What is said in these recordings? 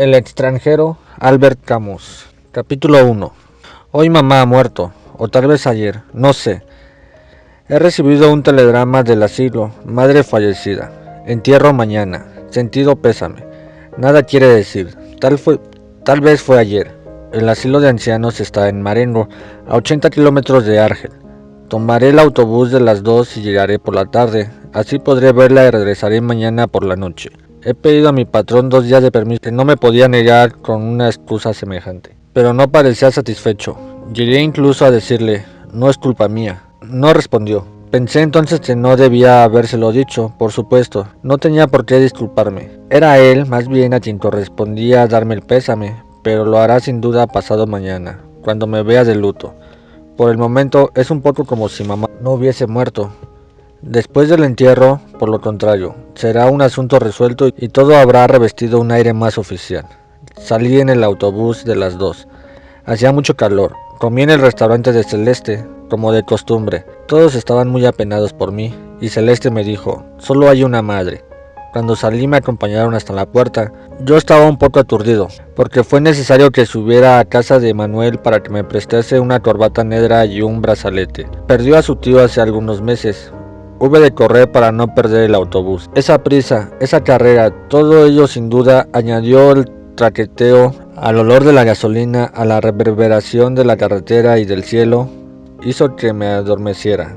El extranjero Albert Camus. Capítulo 1. Hoy mamá ha muerto, o tal vez ayer, no sé. He recibido un telegrama del asilo, madre fallecida. Entierro mañana, sentido pésame. Nada quiere decir, tal vez fue ayer. El asilo de ancianos está en Marengo, a 80 kilómetros de Argel. Tomaré el autobús de las 2 y llegaré por la tarde, así podré verla y regresaré mañana por la noche. He pedido a mi patrón 2 días de permiso que no me podía negar con una excusa semejante, pero no parecía satisfecho. Llegué incluso a decirle, no es culpa mía. No respondió. Pensé entonces que no debía habérselo dicho, por supuesto, no tenía por qué disculparme. Era él, más bien, a quien correspondía darme el pésame, pero lo hará sin duda pasado mañana, cuando me vea de luto. Por el momento es un poco como si mamá no hubiese muerto. Después del entierro, por lo contrario, será un asunto resuelto y todo habrá revestido un aire más oficial. Salí en el autobús de las 2. Hacía mucho calor. Comí en el restaurante de Celeste, como de costumbre. Todos estaban muy apenados por mí, y Celeste me dijo, solo hay una madre. Cuando salí me acompañaron hasta la puerta. Yo estaba un poco aturdido, porque fue necesario que subiera a casa de Manuel para que me prestase una corbata negra y un brazalete. Perdió a su tío hace algunos meses. Hube de correr para no perder el autobús. Esa prisa, esa carrera, todo ello sin duda añadió el traqueteo al olor de la gasolina, a la reverberación de la carretera y del cielo, hizo que me adormeciera.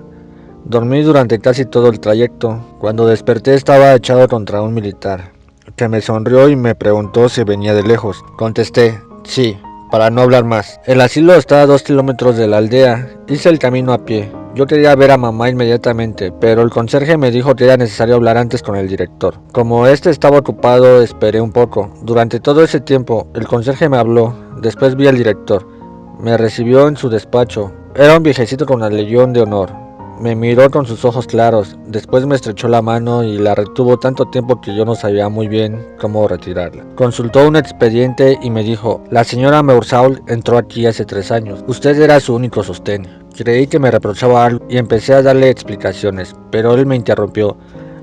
Dormí durante casi todo el trayecto. Cuando desperté estaba echado contra un militar, que me sonrió y me preguntó si venía de lejos. Contesté, sí, para no hablar más. El asilo está a 2 kilómetros de la aldea. Hice el camino a pie. Yo quería ver a mamá inmediatamente, pero el conserje me dijo que era necesario hablar antes con el director. Como este estaba ocupado, esperé un poco. Durante todo ese tiempo, el conserje me habló. Después vi al director. Me recibió en su despacho. Era un viejecito con la Legión de Honor. Me miró con sus ojos claros, después me estrechó la mano y la retuvo tanto tiempo que yo no sabía muy bien cómo retirarla. Consultó un expediente y me dijo, la señora Meursault entró aquí hace 3 años. Usted era su único sostén. Creí que me reprochaba algo y empecé a darle explicaciones, pero él me interrumpió.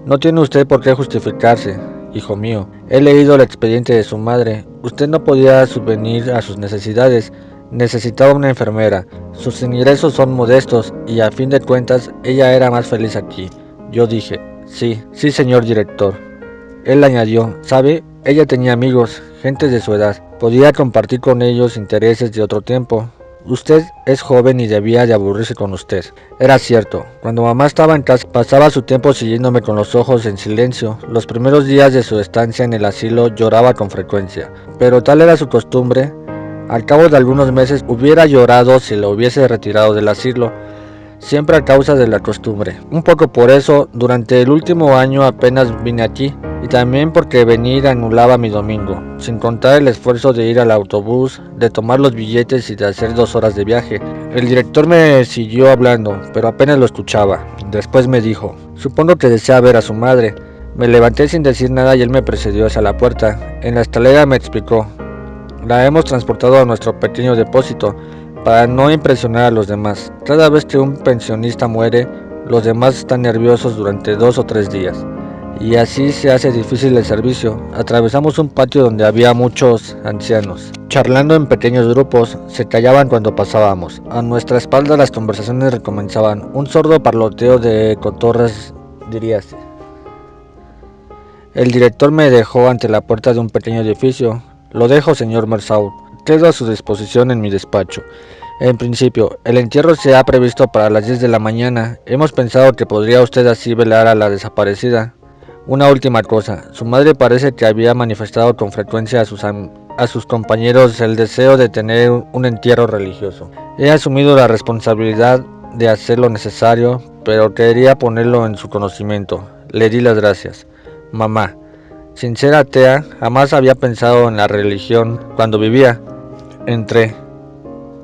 No tiene usted por qué justificarse, hijo mío. He leído el expediente de su madre. Usted no podía subvenir a sus necesidades. Necesitaba una enfermera. Sus ingresos son modestos y a fin de cuentas ella era más feliz aquí. Yo dije, sí, señor director. Él añadió, ¿sabe? Ella tenía amigos, gente de su edad. Podía compartir con ellos intereses de otro tiempo. Usted es joven y debía de aburrirse con usted. Era cierto. Cuando mamá estaba en casa, pasaba su tiempo siguiéndome con los ojos en silencio. Los primeros días de su estancia en el asilo lloraba con frecuencia, pero tal era su costumbre. Al cabo de algunos meses hubiera llorado si lo hubiese retirado del asilo, siempre a causa de la costumbre. Un poco por eso, durante el último año apenas vine aquí, y también porque venir anulaba mi domingo, sin contar el esfuerzo de ir al autobús, de tomar los billetes y de hacer 2 horas de viaje. El director me siguió hablando, pero apenas lo escuchaba. Después me dijo, supongo que desea ver a su madre. Me levanté sin decir nada y él me precedió hacia la puerta. En la escalera me explicó, la hemos transportado a nuestro pequeño depósito para no impresionar a los demás. Cada vez que un pensionista muere, los demás están nerviosos durante 2 o 3 días. Y así se hace difícil el servicio. Atravesamos un patio donde había muchos ancianos. Charlando en pequeños grupos, se callaban cuando pasábamos. A nuestra espalda las conversaciones recomenzaban. Un sordo parloteo de cotorras, diríase. El director me dejó ante la puerta de un pequeño edificio. Lo dejo, señor Meursault. Quedo a su disposición en mi despacho. En principio, el entierro se ha previsto para las 10 de la mañana. Hemos pensado que podría usted así velar a la desaparecida. Una última cosa. Su madre parece que había manifestado con frecuencia a sus compañeros el deseo de tener un entierro religioso. He asumido la responsabilidad de hacer lo necesario, pero quería ponerlo en su conocimiento. Le di las gracias. Mamá. Sin ser atea, jamás había pensado en la religión cuando vivía. Entré.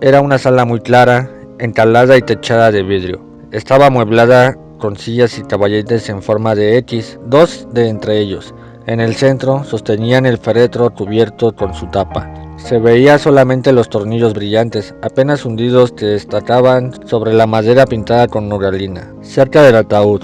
Era una sala muy clara, encalada y techada de vidrio. Estaba amueblada con sillas y caballetes en forma de X, 2 de entre ellos. En el centro sostenían el féretro cubierto con su tapa. Se veía solamente los tornillos brillantes, apenas hundidos, que destacaban sobre la madera pintada con nogalina. Cerca del ataúd,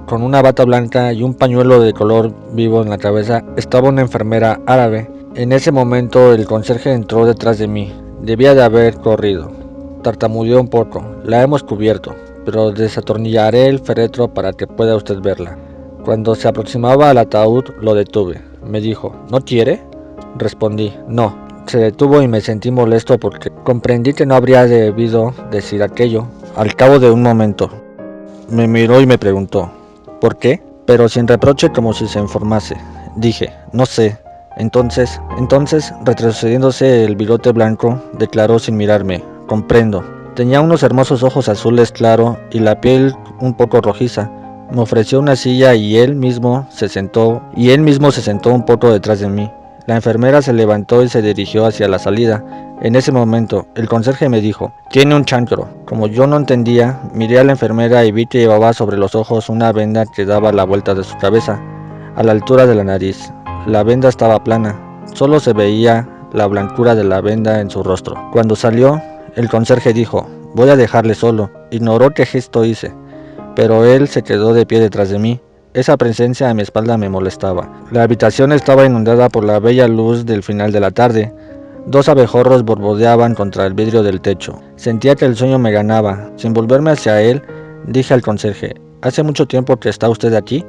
con una bata blanca y un pañuelo de color vivo en la cabeza, estaba una enfermera árabe En ese momento el conserje entró detrás de mí. Debía de haber corrido. Tartamudeó un poco. La hemos cubierto, pero desatornillaré el féretro para que pueda usted verla. Cuando se aproximaba al ataúd lo detuve. Me dijo, ¿no quiere? Respondí, no. Se detuvo y me sentí molesto porque comprendí que no habría debido decir aquello. Al cabo de un momento, me miró y me preguntó, ¿por qué? Pero sin reproche, como si se informase. Dije, no sé. Entonces, retrocediéndose el bigote blanco, declaró sin mirarme, comprendo. Tenía unos hermosos ojos azules claro y la piel un poco rojiza. Me ofreció una silla y él mismo se sentó un poco detrás de mí. La enfermera se levantó y se dirigió hacia la salida. En ese momento, el conserje me dijo, tiene un chancro. Como yo no entendía, miré a la enfermera y vi que llevaba sobre los ojos una venda que daba la vuelta de su cabeza, a la altura de la nariz. La venda estaba plana, solo se veía la blancura de la venda en su rostro. Cuando salió, el conserje dijo, voy a dejarle solo. Ignoró qué gesto hice, pero él se quedó de pie detrás de mí. Esa presencia a mi espalda me molestaba. La habitación estaba inundada por la bella luz del final de la tarde. 2 abejorros borbodeaban contra el vidrio del techo. Sentía que el sueño me ganaba. Sin volverme hacia él, dije al conserje, ¿hace mucho tiempo que está usted aquí?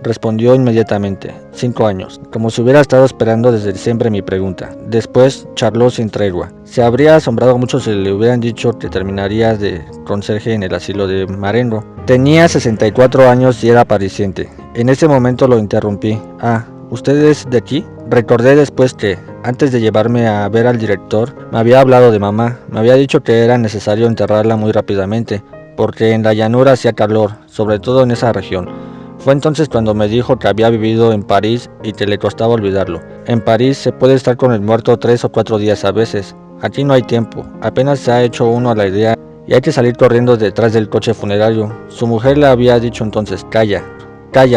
Respondió inmediatamente, 5 años, como si hubiera estado esperando desde siempre mi pregunta. Después charló sin tregua. Se habría asombrado mucho si le hubieran dicho que terminaría de conserje en el asilo de Marengo. Tenía 64 años y era parisiente. En ese momento lo interrumpí. Ah, ¿usted es de aquí? Recordé después que, antes de llevarme a ver al director, me había hablado de mamá. Me había dicho que era necesario enterrarla muy rápidamente, porque en la llanura hacía calor, sobre todo en esa región. Fue entonces cuando me dijo que había vivido en París y que le costaba olvidarlo. En París se puede estar con el muerto 3 o 4 días a veces. Aquí no hay tiempo, apenas se ha hecho uno a la idea y hay que salir corriendo detrás del coche funerario. Su mujer le había dicho entonces, calla,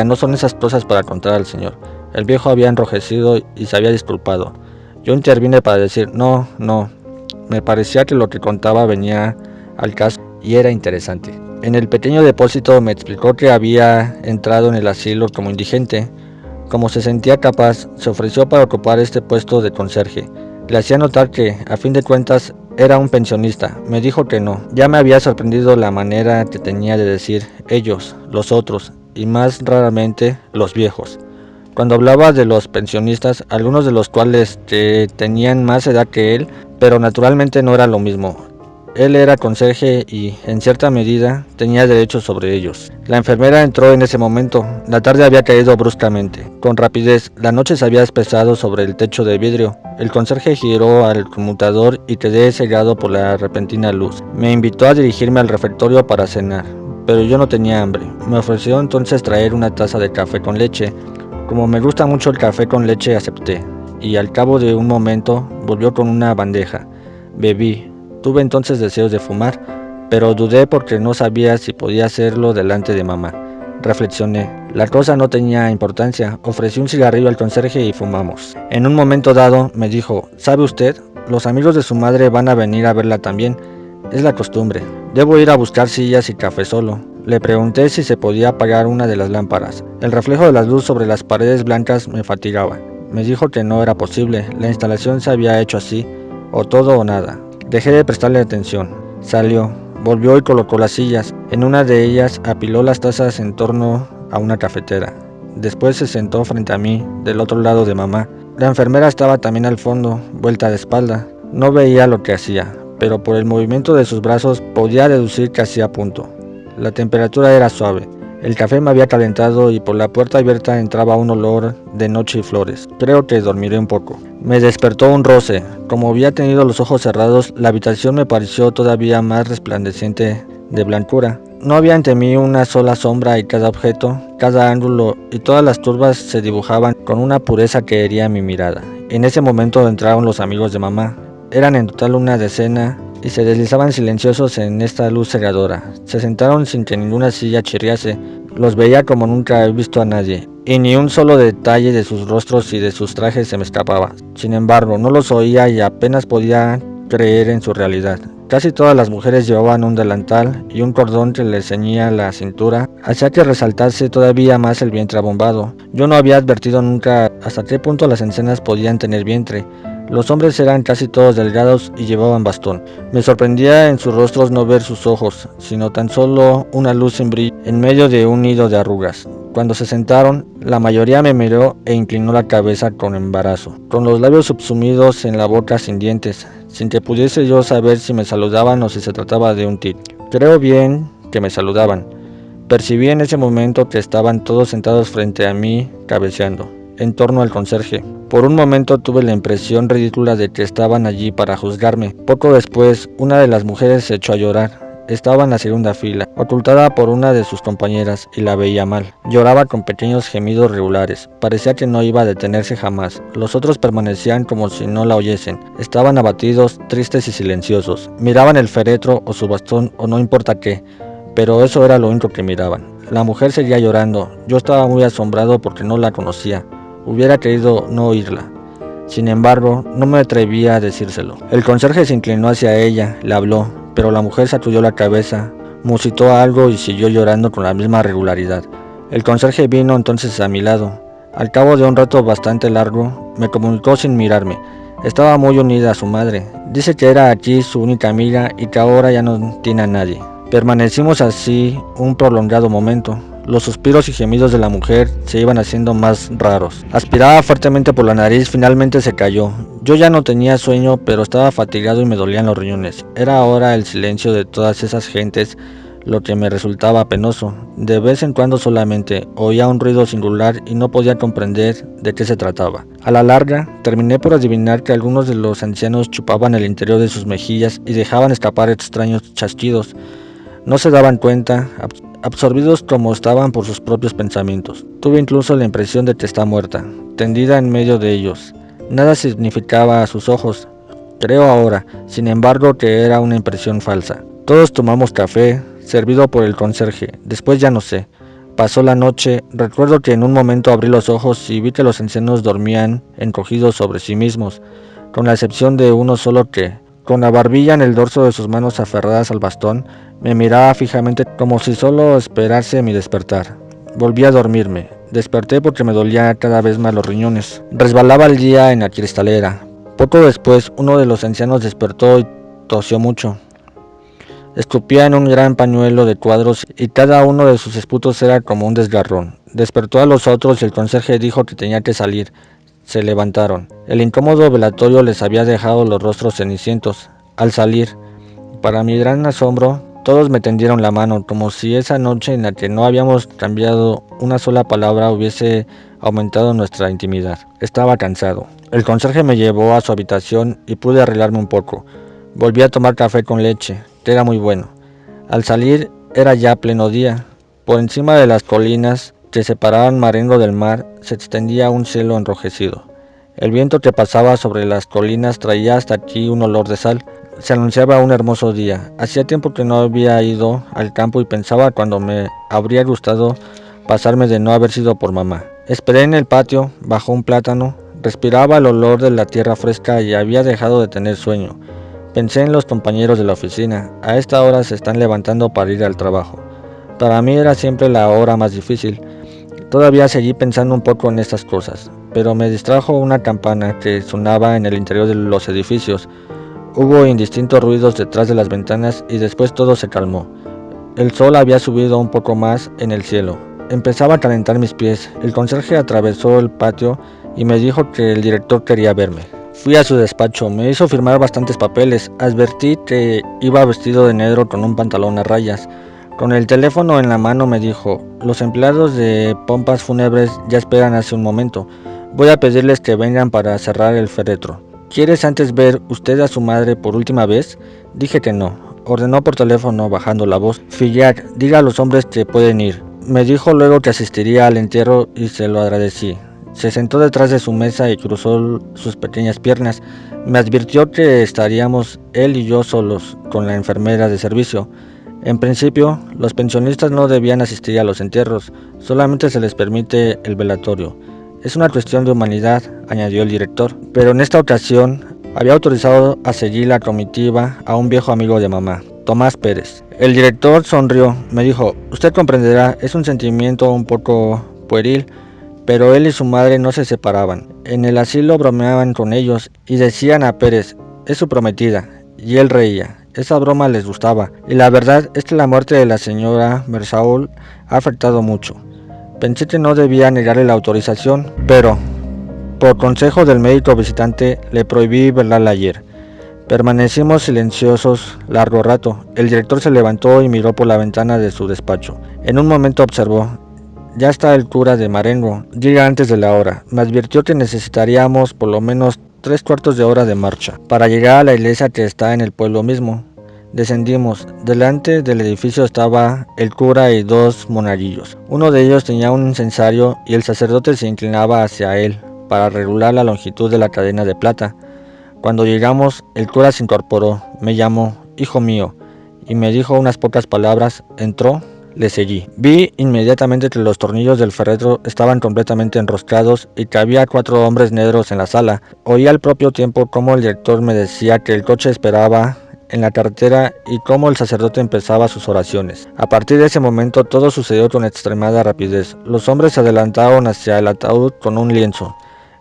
no son esas cosas para contar al señor. El viejo había enrojecido y se había disculpado. Yo intervine para decir, no, me parecía que lo que contaba venía al caso y era interesante. En el pequeño depósito me explicó que había entrado en el asilo como indigente. Como se sentía capaz, se ofreció para ocupar este puesto de conserje. Le hacía notar que, a fin de cuentas, era un pensionista. Me dijo que no. Ya me había sorprendido la manera que tenía de decir ellos, los otros, y más raramente los viejos. Cuando hablaba de los pensionistas, algunos de los cuales tenían más edad que él, pero naturalmente no era lo mismo. Él era conserje y, en cierta medida, tenía derechos sobre ellos. La enfermera entró en ese momento. La tarde había caído bruscamente. Con rapidez, la noche se había espesado sobre el techo de vidrio. El conserje giró al conmutador y quedé cegado por la repentina luz. Me invitó a dirigirme al refectorio para cenar, pero yo no tenía hambre. Me ofreció entonces traer una taza de café con leche. Como me gusta mucho el café con leche, acepté, y al cabo de un momento volvió con una bandeja. Bebí. Tuve entonces deseos de fumar, pero dudé porque no sabía si podía hacerlo delante de mamá. Reflexioné, la cosa no tenía importancia. Ofrecí un cigarrillo al conserje y fumamos. En un momento dado me dijo, ¿sabe usted? Los amigos de su madre van a venir a verla también. Es la costumbre. Debo ir a buscar sillas y café solo. Le pregunté si se podía apagar una de las lámparas. El reflejo de la luz sobre las paredes blancas me fatigaba. Me dijo que no era posible. La instalación se había hecho así, o todo o nada. Dejé de prestarle atención. Salió, volvió y colocó las sillas. En una de ellas apiló las tazas en torno a una cafetera. Después se sentó frente a mí, del otro lado de mamá. La enfermera estaba también al fondo, vuelta de espalda. No veía lo que hacía, pero por el movimiento de sus brazos podía deducir que hacía punto. La temperatura era suave. El café me había calentado y por la puerta abierta entraba un olor de noche y flores. Creo que dormiré un poco. Me despertó un roce. Como había tenido los ojos cerrados, la habitación me pareció todavía más resplandeciente de blancura. No había ante mí una sola sombra y cada objeto, cada ángulo y todas las turbas se dibujaban con una pureza que hería mi mirada. En ese momento entraron los amigos de mamá. Eran en total una decena y se deslizaban silenciosos en esta luz cegadora. Se sentaron sin que ninguna silla chirriase. Los veía como nunca he visto a nadie, y ni un solo detalle de sus rostros y de sus trajes se me escapaba. Sin embargo, no los oía y apenas podía creer en su realidad. Casi todas las mujeres llevaban un delantal y un cordón que les ceñía la cintura, hacía que resaltase todavía más el vientre abombado. Yo no había advertido nunca hasta qué punto las ancianas podían tener vientre. Los hombres eran casi todos delgados y llevaban bastón. Me sorprendía en sus rostros no ver sus ojos, sino tan solo una luz sin brillo en medio de un nido de arrugas. Cuando se sentaron, la mayoría me miró e inclinó la cabeza con embarazo, con los labios subsumidos en la boca sin dientes, sin que pudiese yo saber si me saludaban o si se trataba de un tic. Creo bien que me saludaban. Percibí en ese momento que estaban todos sentados frente a mí, cabeceando, en torno al conserje. Por un momento tuve la impresión ridícula de que estaban allí para juzgarme. Poco después, una de las mujeres se echó a llorar. Estaba en la segunda fila, ocultada por una de sus compañeras, y la veía mal. Lloraba con pequeños gemidos regulares. Parecía que no iba a detenerse jamás. Los otros permanecían como si no la oyesen. Estaban abatidos, tristes y silenciosos. Miraban el féretro o su bastón o no importa qué, pero eso era lo único que miraban. La mujer seguía llorando. Yo estaba muy asombrado porque no la conocía. Hubiera querido no oírla. Sin embargo, no me atrevía a decírselo. El conserje se inclinó hacia ella, le habló, pero la mujer sacudió la cabeza, musitó algo y siguió llorando con la misma regularidad. El conserje vino entonces a mi lado. Al cabo de un rato bastante largo, me comunicó sin mirarme. Estaba muy unida a su madre. Dice que era aquí su única amiga y que ahora ya no tiene a nadie. Permanecimos así un prolongado momento. Los suspiros y gemidos de la mujer se iban haciendo más raros. Aspiraba fuertemente por la nariz, finalmente se cayó. Yo ya no tenía sueño, pero estaba fatigado y me dolían los riñones. Era ahora el silencio de todas esas gentes lo que me resultaba penoso. De vez en cuando solamente oía un ruido singular y no podía comprender de qué se trataba. A la larga, terminé por adivinar que algunos de los ancianos chupaban el interior de sus mejillas y dejaban escapar extraños chasquidos. No se daban cuenta, absorbidos como estaban por sus propios pensamientos. Tuve incluso la impresión de que está muerta, tendida en medio de ellos. Nada significaba a sus ojos. Creo ahora, sin embargo, que era una impresión falsa. Todos tomamos café, servido por el conserje. Después ya no sé. Pasó la noche. Recuerdo que en un momento abrí los ojos y vi que los ancianos dormían encogidos sobre sí mismos, con la excepción de uno solo que, con la barbilla en el dorso de sus manos aferradas al bastón, me miraba fijamente como si solo esperase mi despertar. Volví a dormirme. Desperté porque me dolía cada vez más los riñones. Resbalaba el día en la cristalera. Poco después, uno de los ancianos despertó y tosió mucho. Escupía en un gran pañuelo de cuadros y cada uno de sus esputos era como un desgarrón. Despertó a los otros y el conserje dijo que tenía que salir. Se levantaron. El incómodo velatorio les había dejado los rostros cenicientos. Al salir, para mi gran asombro, todos me tendieron la mano, como si esa noche en la que no habíamos cambiado una sola palabra hubiese aumentado nuestra intimidad. Estaba cansado. El conserje me llevó a su habitación y pude arreglarme un poco. Volví a tomar café con leche, que era muy bueno. Al salir era ya pleno día. Por encima de las colinas que separaban Marengo del mar se extendía un cielo enrojecido. El viento que pasaba sobre las colinas traía hasta aquí un olor de sal. Se anunciaba un hermoso día. Hacía tiempo que no había ido al campo y pensaba cuando me habría gustado pasarme de no haber sido por mamá. Esperé en el patio, bajo un plátano, respiraba el olor de la tierra fresca y había dejado de tener sueño. Pensé en los compañeros de la oficina. A esta hora se están levantando para ir al trabajo. Para mí era siempre la hora más difícil. Todavía seguí pensando un poco en estas cosas, pero me distrajo una campana que sonaba en el interior de los edificios. Hubo indistintos ruidos detrás de las ventanas y después todo se calmó. El sol había subido un poco más en el cielo. Empezaba a calentar mis pies. El conserje atravesó el patio y me dijo que el director quería verme. Fui a su despacho, me hizo firmar bastantes papeles. Advertí que iba vestido de negro con un pantalón a rayas. Con el teléfono en la mano me dijo: los empleados de pompas fúnebres ya esperan hace un momento. Voy a pedirles que vengan para cerrar el féretro. ¿Quieres antes ver usted a su madre por última vez? Dije que no. Ordenó por teléfono bajando la voz: Fillac, diga a los hombres que pueden ir. Me dijo luego que asistiría al entierro y se lo agradecí. Se sentó detrás de su mesa y cruzó sus pequeñas piernas. Me advirtió que estaríamos él y yo solos con la enfermera de servicio. En principio, los pensionistas no debían asistir a los entierros, solamente se les permite el velatorio. Es una cuestión de humanidad, añadió el director, pero en esta ocasión, había autorizado a seguir la comitiva a un viejo amigo de mamá, Tomás Pérez. El director sonrió, me dijo: usted comprenderá, es un sentimiento un poco pueril, pero él y su madre no se separaban. En el asilo bromeaban con ellos y decían a Pérez: es su prometida, y él reía. Esa broma les gustaba, y la verdad es que la muerte de la señora Mersault ha afectado mucho. Pensé que no debía negarle la autorización, pero por consejo del médico visitante le prohibí verla ayer. Permanecimos silenciosos largo rato. El director se levantó y miró por la ventana de su despacho. En un momento observó: ya está el cura de Marengo, llega antes de la hora. Me advirtió que necesitaríamos por lo menos 3/4 de hora de marcha para llegar a la iglesia que está en el pueblo mismo. Descendimos. Delante del edificio estaba el cura y 2 monaguillos. Uno de ellos tenía un incensario y el sacerdote se inclinaba hacia él para regular la longitud de la cadena de plata. Cuando llegamos, el cura se incorporó, me llamó: hijo mío, y me dijo unas pocas palabras. Entró, le seguí. Vi inmediatamente que los tornillos del ferretro estaban completamente enroscados y que había 4 hombres negros en la sala. Oí al propio tiempo cómo el director me decía que el coche esperaba en la carretera y cómo el sacerdote empezaba sus oraciones. A partir de ese momento todo sucedió con extremada rapidez. Los hombres se adelantaron hacia el ataúd con un lienzo.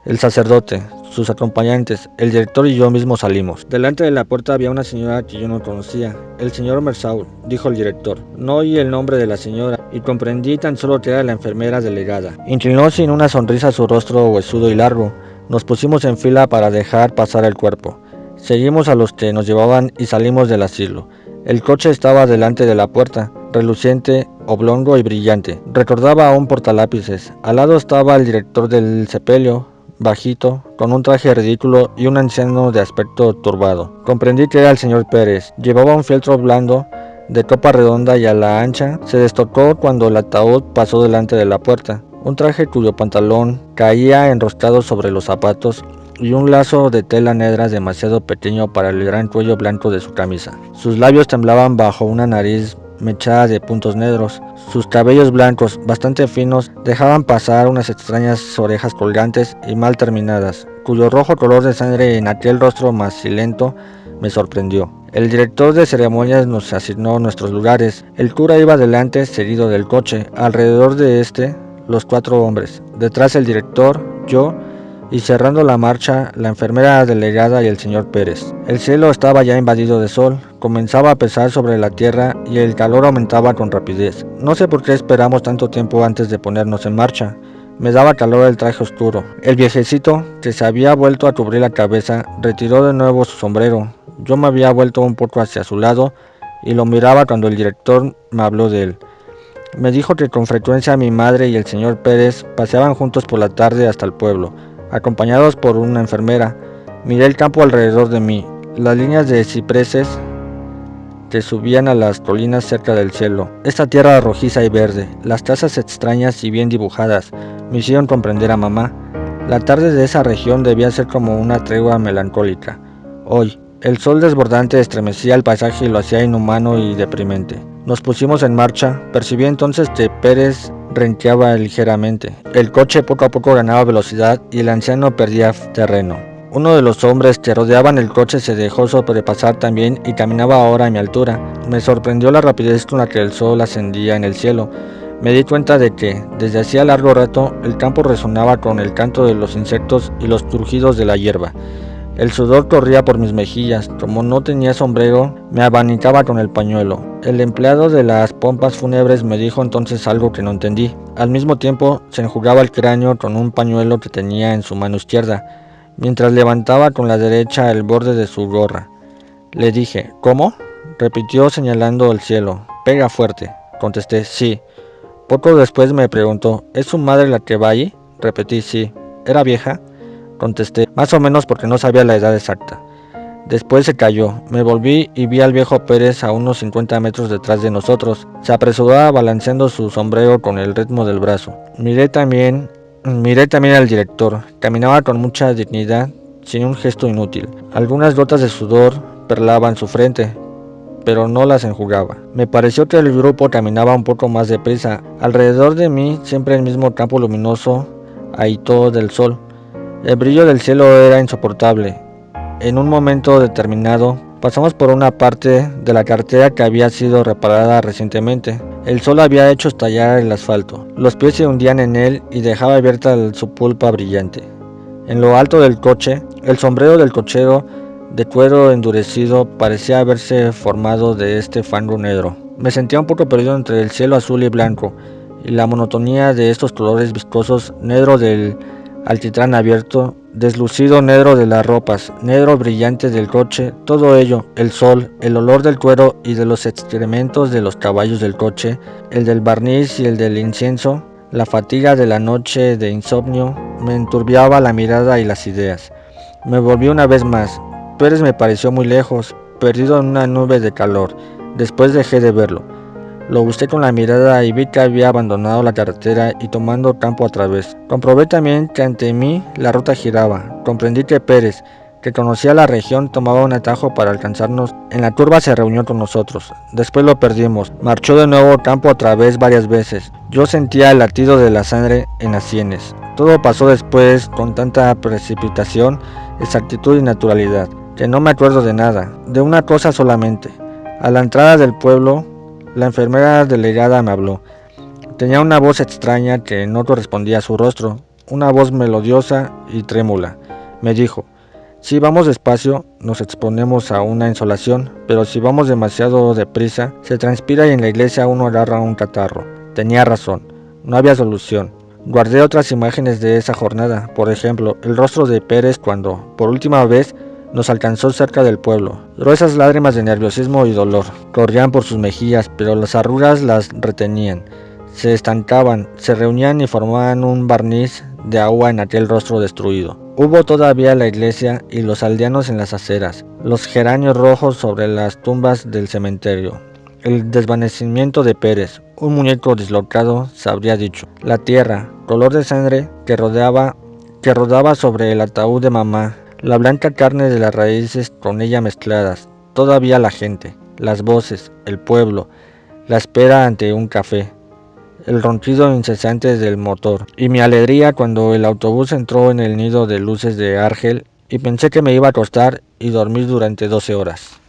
El sacerdote, sus acompañantes, el director y yo mismo salimos. Delante de la puerta había una señora que yo no conocía. El señor Mersault, dijo el director. No oí el nombre de la señora y comprendí tan solo que era la enfermera delegada. Inclinó sin una sonrisa su rostro huesudo y largo. Nos pusimos en fila para dejar pasar el cuerpo. Seguimos a los que nos llevaban y salimos del asilo. El coche estaba delante de la puerta, reluciente, oblongo y brillante. Recordaba a un portalápices. Al lado estaba el director del sepelio, bajito, con un traje ridículo y un anciano de aspecto turbado. Comprendí que era el señor Pérez. Llevaba un fieltro blando de copa redonda y a la ancha. Se destocó cuando el ataúd pasó delante de la puerta. Un traje cuyo pantalón caía enroscado sobre los zapatos y un lazo de tela negra demasiado pequeño para el gran cuello blanco de su camisa. Sus labios temblaban bajo una nariz mechada de puntos negros. Sus cabellos blancos, bastante finos, dejaban pasar unas extrañas orejas colgantes y mal terminadas, cuyo rojo color de sangre en aquel rostro macilento me sorprendió. El director de ceremonias nos asignó nuestros lugares. El cura iba delante, seguido del coche. Alrededor de este, los 4 hombres. Detrás el director, yo, y cerrando la marcha, la enfermera delegada y el señor Pérez. El cielo estaba ya invadido de sol, comenzaba a pesar sobre la tierra y el calor aumentaba con rapidez. No sé por qué esperamos tanto tiempo antes de ponernos en marcha. Me daba calor el traje oscuro. El viejecito, que se había vuelto a cubrir la cabeza, retiró de nuevo su sombrero. Yo me había vuelto un poco hacia su lado y lo miraba cuando el director me habló de él. Me dijo que con frecuencia mi madre y el señor Pérez paseaban juntos por la tarde hasta el pueblo, acompañados por una enfermera. Miré el campo alrededor de mí, las líneas de cipreses que subían a las colinas cerca del cielo, esta tierra rojiza y verde, las casas extrañas y bien dibujadas, me hicieron comprender a mamá. La tarde de esa región debía ser como una tregua melancólica. Hoy, el sol desbordante estremecía el paisaje y lo hacía inhumano y deprimente. Nos pusimos en marcha. Percibí entonces que Pérez renqueaba ligeramente. El coche poco a poco ganaba velocidad y el anciano perdía terreno. Uno de los hombres que rodeaban el coche se dejó sobrepasar también y caminaba ahora a mi altura. Me sorprendió la rapidez con la que el sol ascendía en el cielo. Me di cuenta de que, desde hacía largo rato, el campo resonaba con el canto de los insectos y los crujidos de la hierba. El sudor corría por mis mejillas. Como no tenía sombrero, me abanicaba con el pañuelo. El empleado de las pompas fúnebres me dijo entonces algo que no entendí. Al mismo tiempo, se enjugaba el cráneo con un pañuelo que tenía en su mano izquierda, mientras levantaba con la derecha el borde de su gorra. Le dije: ¿cómo?, repitió señalando el cielo. Pega fuerte, contesté. Sí. Poco después me preguntó: ¿es su madre la que va allí? Repetí: sí. ¿Era vieja? Contesté: más o menos, porque no sabía la edad exacta. Después se calló. Me volví y vi al viejo Pérez a unos 50 metros detrás de nosotros. Se apresuraba balanceando su sombrero con el ritmo del brazo. Miré también al director. Caminaba con mucha dignidad, sin un gesto inútil. Algunas gotas de sudor perlaban su frente, pero no las enjugaba. Me pareció que el grupo caminaba un poco más deprisa. Alrededor de mí, siempre el mismo campo luminoso ahitó del sol. El brillo del cielo era insoportable. En un momento determinado, pasamos por una parte de la carretera que había sido reparada recientemente. El sol había hecho estallar el asfalto. Los pies se hundían en él y dejaba abierta su pulpa brillante. En lo alto del coche, el sombrero del cochero, de cuero endurecido, parecía haberse formado de este fango negro. Me sentía un poco perdido entre el cielo azul y blanco y la monotonía de estos colores viscosos, negro del alquitrán abierto, deslucido negro de las ropas, negro brillante del coche, todo ello, el sol, el olor del cuero y de los excrementos de los caballos del coche, el del barniz y el del incienso, la fatiga de la noche de insomnio, me enturbiaba la mirada y las ideas. Me volví una vez más. Pérez me pareció muy lejos, perdido en una nube de calor. Después dejé de verlo. Lo busqué con la mirada y vi que había abandonado la carretera y tomando campo a través. Comprobé también que ante mí la ruta giraba. Comprendí que Pérez, que conocía la región, tomaba un atajo para alcanzarnos. En la curva se reunió con nosotros. Después lo perdimos. Marchó de nuevo campo a través varias veces. Yo sentía el latido de la sangre en las sienes. Todo pasó después con tanta precipitación, exactitud y naturalidad, que no me acuerdo de nada, de una cosa solamente. A la entrada del pueblo, la enfermera delegada me habló. Tenía una voz extraña que no correspondía a su rostro, una voz melodiosa y trémula. Me dijo: si vamos despacio, nos exponemos a una insolación, pero si vamos demasiado deprisa, se transpira y en la iglesia uno agarra un catarro. Tenía razón, no había solución. Guardé otras imágenes de esa jornada, por ejemplo, el rostro de Pérez cuando, por última vez, nos alcanzó cerca del pueblo. Gruesas lágrimas de nerviosismo y dolor corrían por sus mejillas, pero las arrugas las retenían. Se estancaban, se reunían y formaban un barniz de agua en aquel rostro destruido. Hubo todavía la iglesia y los aldeanos en las aceras, los geranios rojos sobre las tumbas del cementerio. El desvanecimiento de Pérez, un muñeco dislocado, se habría dicho. La tierra, color de sangre, que rodaba sobre el ataúd de mamá, la blanca carne de las raíces con ella mezcladas, todavía la gente, las voces, el pueblo, la espera ante un café, el ronquido incesante del motor, y mi alegría cuando el autobús entró en el nido de luces de Argel y pensé que me iba a acostar y dormir durante 12 horas.